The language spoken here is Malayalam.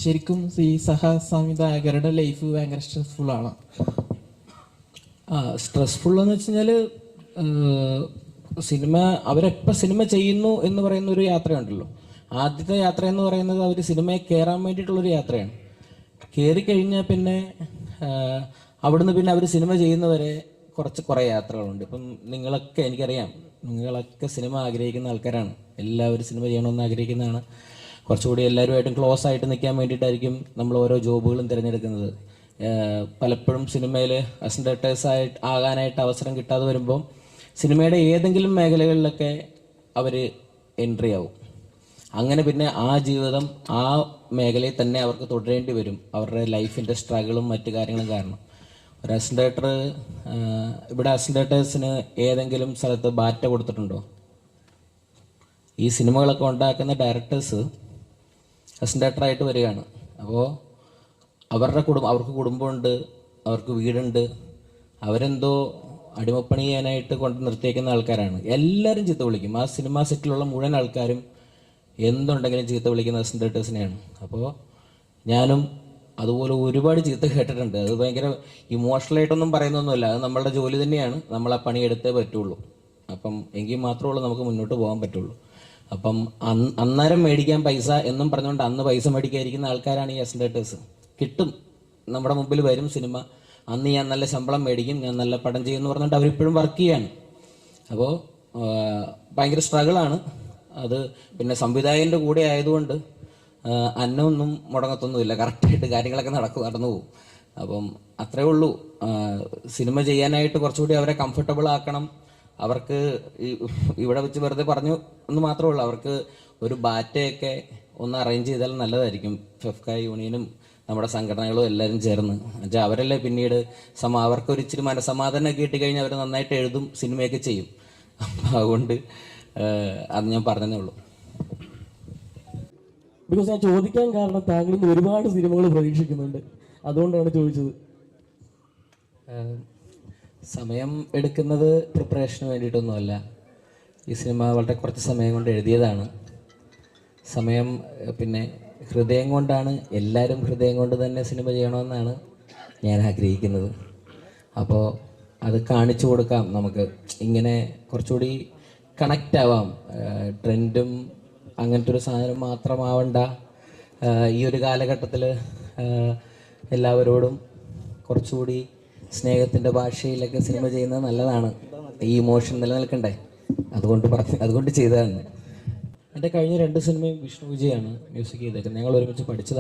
ശരിക്കും ഈ സഹസംവിധായകരുടെ ലൈഫ് ഭയങ്കര സ്ട്രെസ്ഫുൾ ആണ്. സ്ട്രെസ്ഫുൾ എന്ന് വെച്ച് കഴിഞ്ഞാൽ സിനിമ അവരെപ്പോൾ സിനിമ ചെയ്യുന്നു എന്ന് പറയുന്ന ഒരു യാത്രയുണ്ടല്ലോ. ആദ്യത്തെ യാത്ര എന്ന് പറയുന്നത് അവർ സിനിമയെ കയറാൻ വേണ്ടിയിട്ടുള്ളൊരു യാത്രയാണ്. കയറിക്കഴിഞ്ഞാൽ പിന്നെ അവിടുന്ന് പിന്നെ അവർ സിനിമ ചെയ്യുന്നവരെ കുറേ യാത്രകളുണ്ട്. ഇപ്പം നിങ്ങളൊക്കെ എനിക്കറിയാം, നിങ്ങളൊക്കെ സിനിമ ആഗ്രഹിക്കുന്ന ആൾക്കാരാണ്. എല്ലാവരും സിനിമ ചെയ്യണമെന്ന് ആഗ്രഹിക്കുന്നതാണ്. കുറച്ചുകൂടി എല്ലാവരുമായിട്ടും ക്ലോസ് ആയിട്ട് നിൽക്കാൻ വേണ്ടിയിട്ടായിരിക്കും നമ്മൾ ഓരോ ജോബുകളും തിരഞ്ഞെടുക്കുന്നത്. പലപ്പോഴും സിനിമയിൽ അസിസ്റ്റന്റ് ആകാനായിട്ട് അവസരം കിട്ടാതെ വരുമ്പോൾ സിനിമയുടെ ഏതെങ്കിലും മേഖലകളിലൊക്കെ അവർ എൻട്രി ആവും. അങ്ങനെ പിന്നെ ആ ജീവിതം ആ മേഖലയിൽ തന്നെ അവർക്ക് തുടരേണ്ടി വരും, അവരുടെ ലൈഫിൻ്റെ സ്ട്രഗിളും മറ്റു കാര്യങ്ങളും കാരണം. ഒരു അസിസ്റ്റന്റ് ഇവിടെ അസിസ്റ്റന്റേഴ്സിന് ഏതെങ്കിലും സ്ഥലത്ത് ബാറ്റ കൊടുത്തിട്ടുണ്ടോ? ഈ സിനിമകളൊക്കെ ഉണ്ടാക്കുന്ന ഡയറക്ടേഴ്സ് അസിസ്റ്റന്റായിട്ട് വരികയാണ്. അപ്പോൾ അവർക്ക് കുടുംബമുണ്ട്, അവർക്ക് വീടുണ്ട്, അവരെന്തോ അടിമപ്പണി ചെയ്യാനായിട്ട് കൊണ്ട് നിർത്തിയേക്കുന്ന ആൾക്കാരാണ്. എല്ലാവരും ചീത്ത വിളിക്കും. ആ സിനിമാ സെറ്റിലുള്ള മുഴുവൻ ആൾക്കാരും എന്തുണ്ടെങ്കിലും ചീത്ത വിളിക്കുന്ന അസിസ്റ്റന്റേഴ്സിനെയാണ്. അപ്പോൾ ഞാനും അതുപോലെ ഒരുപാട് ചീത്ത കേട്ടിട്ടുണ്ട്. അത് ഭയങ്കര ഇമോഷണലായിട്ടൊന്നും പറയുന്നൊന്നുമില്ല, അത് നമ്മളുടെ ജോലി തന്നെയാണ്. നമ്മൾ ആ പണി എടുത്തേ പറ്റുള്ളൂ. അപ്പം എങ്കിൽ മാത്രമേ ഉള്ളൂ നമുക്ക് മുന്നോട്ട് പോകാൻ പറ്റുള്ളൂ. അപ്പം അന്നേരം മേടിക്കാൻ പൈസ എന്നും പറഞ്ഞുകൊണ്ട് അന്ന് പൈസ മേടിക്കാതിരിക്കുന്ന ആൾക്കാരാണ് ഈ അസിസ്റ്റന്റേഴ്സ്. കിട്ടും, നമ്മുടെ മുമ്പിൽ വരും സിനിമ, അന്ന് ഞാൻ നല്ല ശമ്പളം മേടിക്കും, ഞാൻ നല്ല പടം ചെയ്യുമെന്ന് പറഞ്ഞിട്ട് അവരിപ്പോഴും വർക്ക് ചെയ്യാണ്. അപ്പോൾ ഭയങ്കര സ്ട്രഗിളാണ് അത്. പിന്നെ സംവിധായകൻ്റെ കൂടെ ആയതുകൊണ്ട് അന്നമൊന്നും മുടങ്ങത്തൊന്നുമില്ല, കറക്റ്റായിട്ട് കാര്യങ്ങളൊക്കെ നടന്നു പോകും. അപ്പം അത്രേ ഉള്ളൂ. സിനിമ ചെയ്യാനായിട്ട് കുറച്ചുകൂടി അവരെ കംഫർട്ടബിൾ ആക്കണം. അവർക്ക് ഇവിടെ വെച്ച് വെറുതെ പറഞ്ഞു എന്ന് മാത്രമേ ഉള്ളൂ. അവർക്ക് ഒരു ബാറ്റയൊക്കെ ഒന്ന് അറേഞ്ച് ചെയ്താൽ നല്ലതായിരിക്കും. ഫെഫ്ക യൂണിയനും നമ്മുടെ സംഘടനകളും എല്ലാവരും ചേർന്ന് എന്നുവെച്ചാൽ അവരല്ലേ പിന്നീട് അവർക്കൊരു ഇച്ചിരി മനസ്സമാധാനം കിട്ടിക്കഴിഞ്ഞാൽ അവർ നന്നായിട്ട് എഴുതും, സിനിമയൊക്കെ ചെയ്യും. അപ്പം അതുകൊണ്ട് അത് ഞാൻ പറഞ്ഞതേ ഉള്ളൂ. ബിക്കോസ് ഞാൻ ചോദിക്കാൻ കാരണം താങ്കളിൽ നിന്ന് ഒരുപാട് സിനിമകൾ പ്രതീക്ഷിക്കുന്നുണ്ട്, അതുകൊണ്ടാണ് ചോദിച്ചത്. സമയം എടുക്കുന്നത് പ്രിപ്പറേഷന് വേണ്ടിയിട്ടൊന്നുമല്ല. ഈ സിനിമ വളരെ കുറച്ച് സമയം കൊണ്ട് എഴുതിയതാണ്. സമയം പിന്നെ ഹൃദയം കൊണ്ടാണ്, എല്ലാവരും ഹൃദയം കൊണ്ട് തന്നെ സിനിമ ചെയ്യണമെന്നാണ് ഞാൻ ആഗ്രഹിക്കുന്നത്. അപ്പോൾ അത് കാണിച്ചു കൊടുക്കാം നമുക്ക്, ഇങ്ങനെ കുറച്ചുകൂടി കണക്റ്റ് ആവാം. ട്രെൻഡും അങ്ങനത്തെ ഒരു സാധനം മാത്രമാവണ്ട. ഈ ഒരു കാലഘട്ടത്തിൽ എല്ലാവരോടും കുറച്ചുകൂടി സ്നേഹത്തിൻ്റെ ഭാഷയിലൊക്കെ സിനിമ ചെയ്യുന്നത് നല്ലതാണ്. ഈ ഇമോഷൻ നിലനിൽക്കണ്ടേ, അതുകൊണ്ട് ചെയ്തതാണ്. എൻ്റെ കഴിഞ്ഞ 2 സിനിമയും വിഷ്ണു വിജയാണ് മ്യൂസിക് ചെയ്തേക്കുന്നത്. ഞങ്ങൾ ഒരുമിച്ച് പഠിച്ചതാണ്.